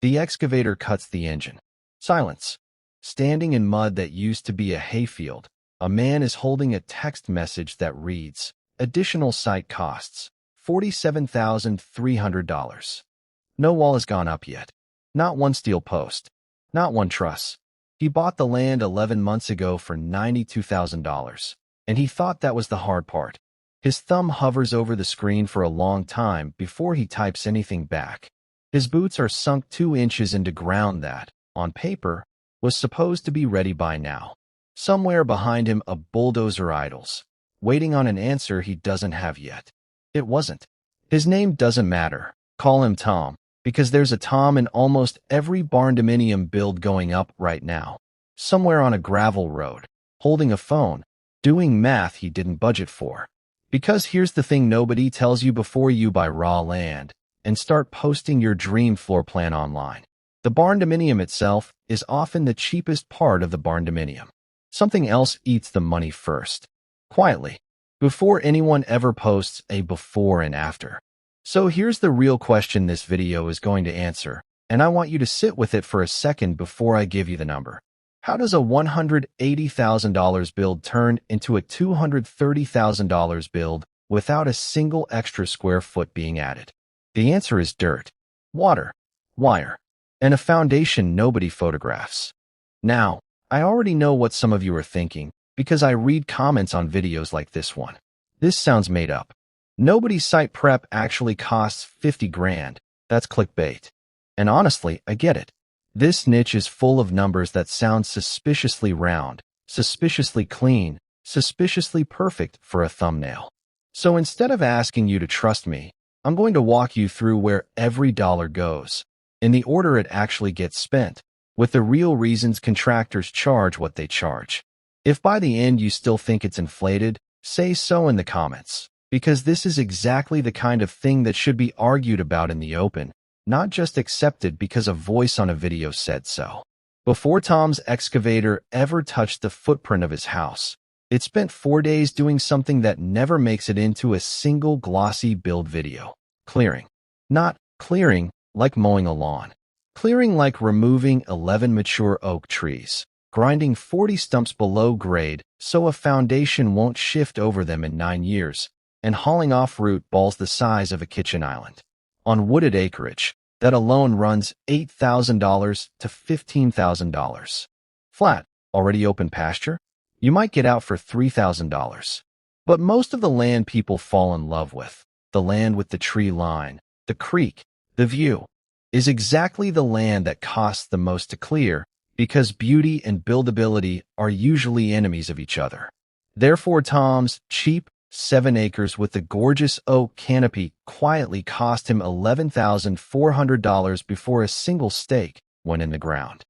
The excavator cuts the engine. Silence. Standing in mud that used to be a hayfield, a man is holding a text message that reads, "Additional site costs, $47,300. No wall has gone up yet. Not one steel post. Not one truss. He bought the land 11 months ago for $92,000, and he thought that was the hard part." His thumb hovers over the screen for a long time before he types anything back. His boots are sunk 2 inches into ground that, on paper, was supposed to be ready by now. Somewhere behind him, a bulldozer idles, waiting on an answer he doesn't have yet. It wasn't. His name doesn't matter. Call him Tom, because there's a Tom in almost every Barndominium build going up right now. Somewhere on a gravel road, holding a phone, doing math he didn't budget for. Because here's the thing nobody tells you before you buy raw land and start posting your dream floor plan online. The Barndominium itself is often the cheapest part of the Barndominium. Something else eats the money first, quietly, before anyone ever posts a before and after. So here's the real question this video is going to answer, and I want you to sit with it for a second before I give you the number. How does a $180,000 build turn into a $230,000 build without a single extra square foot being added? The answer is dirt, water, wire, and a foundation nobody photographs. Now, I already know what some of you are thinking because I read comments on videos like this one. This sounds made up. Nobody's site prep actually costs 50 grand. That's clickbait. And honestly, I get it. This niche is full of numbers that sound suspiciously round, suspiciously clean, suspiciously perfect for a thumbnail. So instead of asking you to trust me, I'm going to walk you through where every dollar goes, in the order it actually gets spent, with the real reasons contractors charge what they charge. If by the end you still think it's inflated, say so in the comments, because this is exactly the kind of thing that should be argued about in the open, not just accepted because a voice on a video said so. Before Tom's excavator ever touched the footprint of his house, it spent 4 days doing something that never makes it into a single glossy build video. Clearing. Not clearing like mowing a lawn. Clearing like removing 11 mature oak trees, grinding 40 stumps below grade so a foundation won't shift over them in 9 years, and hauling off root balls the size of a kitchen island. On wooded acreage, that alone runs $8,000 to $15,000. Flat, already open pasture? You might get out for $3,000. But most of the land people fall in love with, the land with the tree line, the creek, the view, is exactly the land that costs the most to clear because beauty and buildability are usually enemies of each other. Therefore, Tom's cheap 7 acres with the gorgeous oak canopy quietly cost him $11,400 before a single stake went in the ground.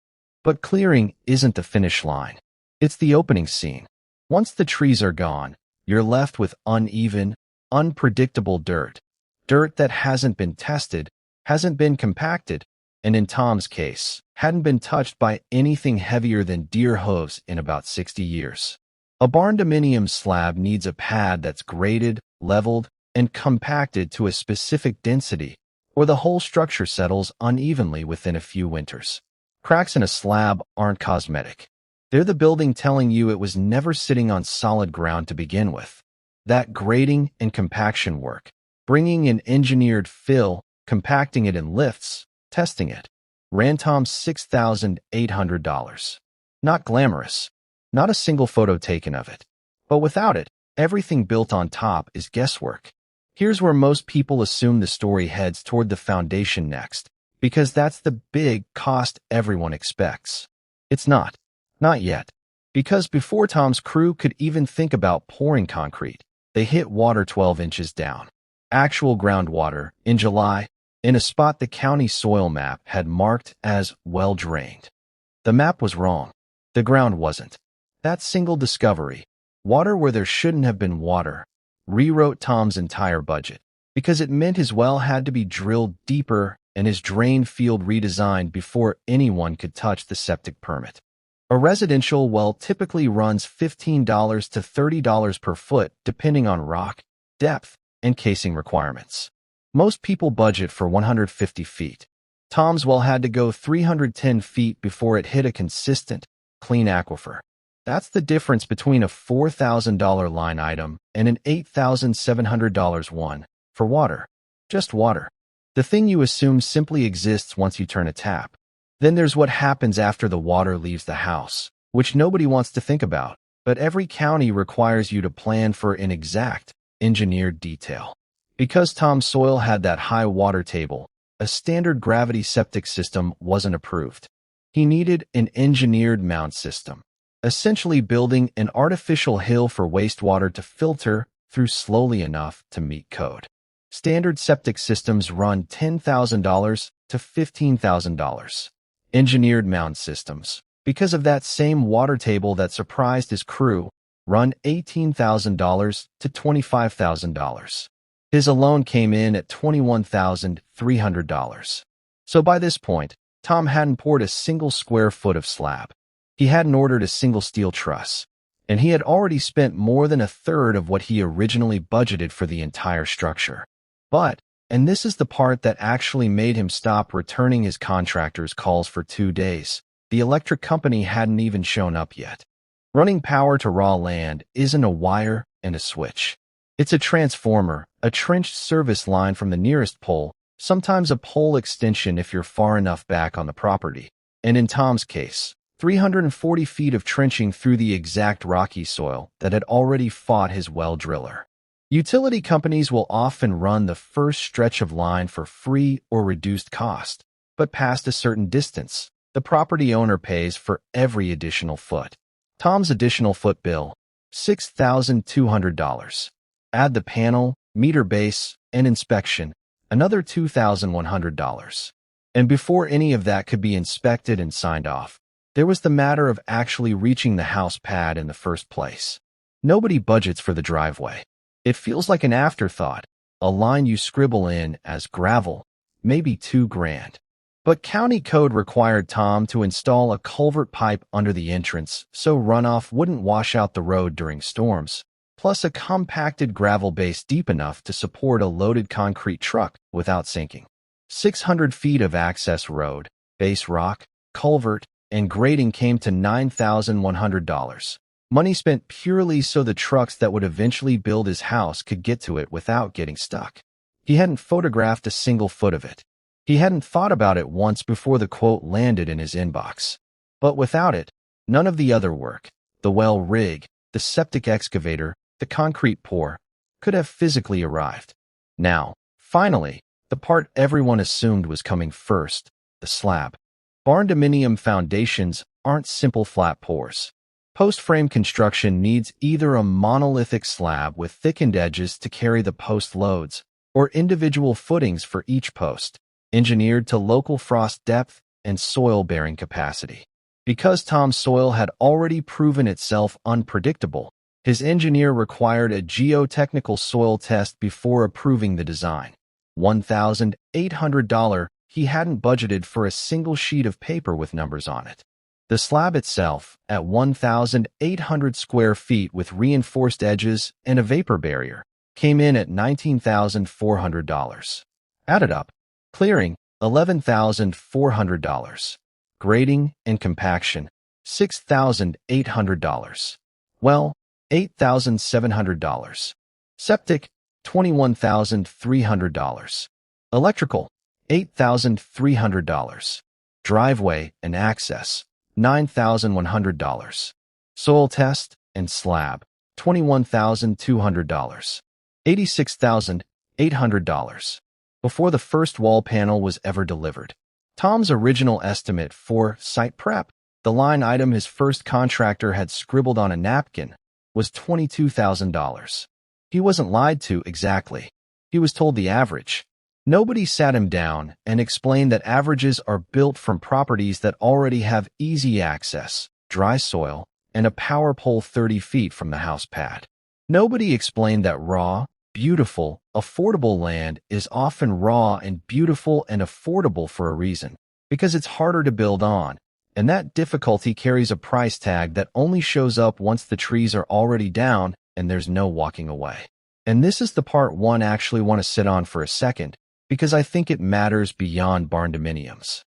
But clearing isn't the finish line. It's the opening scene. Once the trees are gone, you're left with uneven, unpredictable dirt. Dirt that hasn't been tested, hasn't been compacted, and in Tom's case, hadn't been touched by anything heavier than deer hooves in about 60 years. A Barndominium slab needs a pad that's graded, leveled, and compacted to a specific density, or the whole structure settles unevenly within a few winters. Cracks in a slab aren't cosmetic. They're the building telling you it was never sitting on solid ground to begin with. That grading and compaction work, bringing in engineered fill, compacting it in lifts, testing it, ran Tom's $6,800. Not glamorous. Not a single photo taken of it. But without it, everything built on top is guesswork. Here's where most people assume the story heads toward the foundation next, because that's the big cost everyone expects. It's not. Not yet. Because before Tom's crew could even think about pouring concrete, they hit water 12 inches down. Actual groundwater, in July, in a spot the county soil map had marked as well-drained. The map was wrong. The ground wasn't. That single discovery, water where there shouldn't have been water, rewrote Tom's entire budget, because it meant his well had to be drilled deeper and his drain field redesigned before anyone could touch the septic permit. A residential well typically runs $15 to $30 per foot depending on rock, depth, and casing requirements. Most people budget for 150 feet. Tom's well had to go 310 feet before it hit a consistent, clean aquifer. That's the difference between a $4,000 line item and an $8,700 one for water. Just water. The thing you assume simply exists once you turn a tap. Then there's what happens after the water leaves the house, which nobody wants to think about, but every county requires you to plan for in exact, engineered detail. Because Tom's soil had that high water table, a standard gravity septic system wasn't approved. He needed an engineered mound system, essentially building an artificial hill for wastewater to filter through slowly enough to meet code. Standard septic systems run $10,000 to $15,000. Engineered mound systems, because of that same water table that surprised his crew, run $18,000 to $25,000. His alone came in at $21,300. So by this point, Tom hadn't poured a single square foot of slab. He hadn't ordered a single steel truss, and he had already spent more than a third of what he originally budgeted for the entire structure. But, and this is the part that actually made him stop returning his contractors' calls for 2 days, the electric company hadn't even shown up yet. Running power to raw land isn't a wire and a switch. It's a transformer, a trenched service line from the nearest pole, sometimes a pole extension if you're far enough back on the property, and in Tom's case, 340 feet of trenching through the exact rocky soil that had already fought his well driller. Utility companies will often run the first stretch of line for free or reduced cost, but past a certain distance, the property owner pays for every additional foot. Tom's additional foot bill, $6,200. Add the panel, meter base, and inspection, another $2,100. And before any of that could be inspected and signed off, there was the matter of actually reaching the house pad in the first place. Nobody budgets for the driveway. It feels like an afterthought, a line you scribble in as gravel, maybe $2,000. But county code required Tom to install a culvert pipe under the entrance so runoff wouldn't wash out the road during storms, plus a compacted gravel base deep enough to support a loaded concrete truck without sinking. 600 feet of access road, base rock, culvert, and grading came to $9,100. Money spent purely so the trucks that would eventually build his house could get to it without getting stuck. He hadn't photographed a single foot of it. He hadn't thought about it once before the quote landed in his inbox. But without it, none of the other work, the well rig, the septic excavator, the concrete pour, could have physically arrived. Now, finally, the part everyone assumed was coming first, the slab. Barndominium foundations aren't simple flat pours. Post-frame construction needs either a monolithic slab with thickened edges to carry the post loads, or individual footings for each post, engineered to local frost depth and soil-bearing capacity. Because Tom's soil had already proven itself unpredictable, his engineer required a geotechnical soil test before approving the design. $1,800, he hadn't budgeted for a single sheet of paper with numbers on it. The slab itself, at 1,800 square feet with reinforced edges and a vapor barrier, came in at $19,400. Added up, clearing, $11,400. Grading and compaction, $6,800. Well, $8,700. Septic, $21,300. Electrical, $8,300. Driveway and access, $9,100. Soil test and slab, $21,200. $86,800. Before the first wall panel was ever delivered. Tom's original estimate for site prep, the line item his first contractor had scribbled on a napkin, was $22,000. He wasn't lied to exactly. He was told the average. Nobody sat him down and explained that averages are built from properties that already have easy access, dry soil, and a power pole 30 feet from the house pad. Nobody explained that raw, beautiful, affordable land is often raw and beautiful and affordable for a reason, because it's harder to build on, and that difficulty carries a price tag that only shows up once the trees are already down and there's no walking away. And this is the part one actually want to sit on for a second, because I think it matters beyond barndominiums.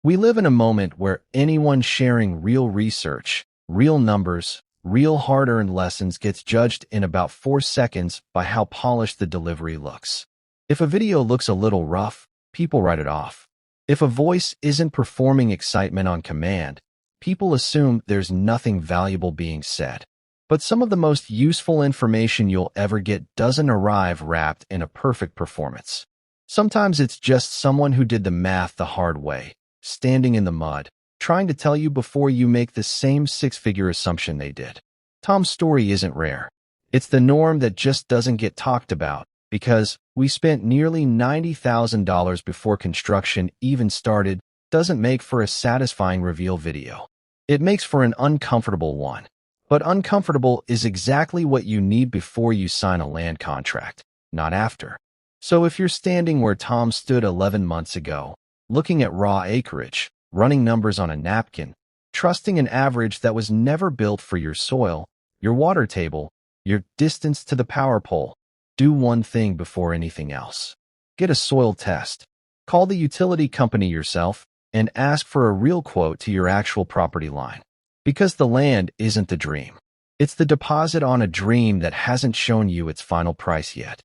We live in a moment where anyone sharing real research, real numbers, real hard-earned lessons gets judged in about 4 seconds by how polished the delivery looks. If a video looks a little rough, people write it off. If a voice isn't performing excitement on command, people assume there's nothing valuable being said. But some of the most useful information you'll ever get doesn't arrive wrapped in a perfect performance. Sometimes it's just someone who did the math the hard way, standing in the mud, trying to tell you before you make the same 6-figure assumption they did. Tom's story isn't rare. It's the norm that just doesn't get talked about, because we spent nearly $90,000 before construction even started doesn't make for a satisfying reveal video. It makes for an uncomfortable one. But uncomfortable is exactly what you need before you sign a land contract, not after. So if you're standing where Tom stood 11 months ago, looking at raw acreage, running numbers on a napkin, trusting an average that was never built for your soil, your water table, your distance to the power pole, do one thing before anything else. Get a soil test. Call the utility company yourself and ask for a real quote to your actual property line. Because the land isn't the dream. It's the deposit on a dream that hasn't shown you its final price yet.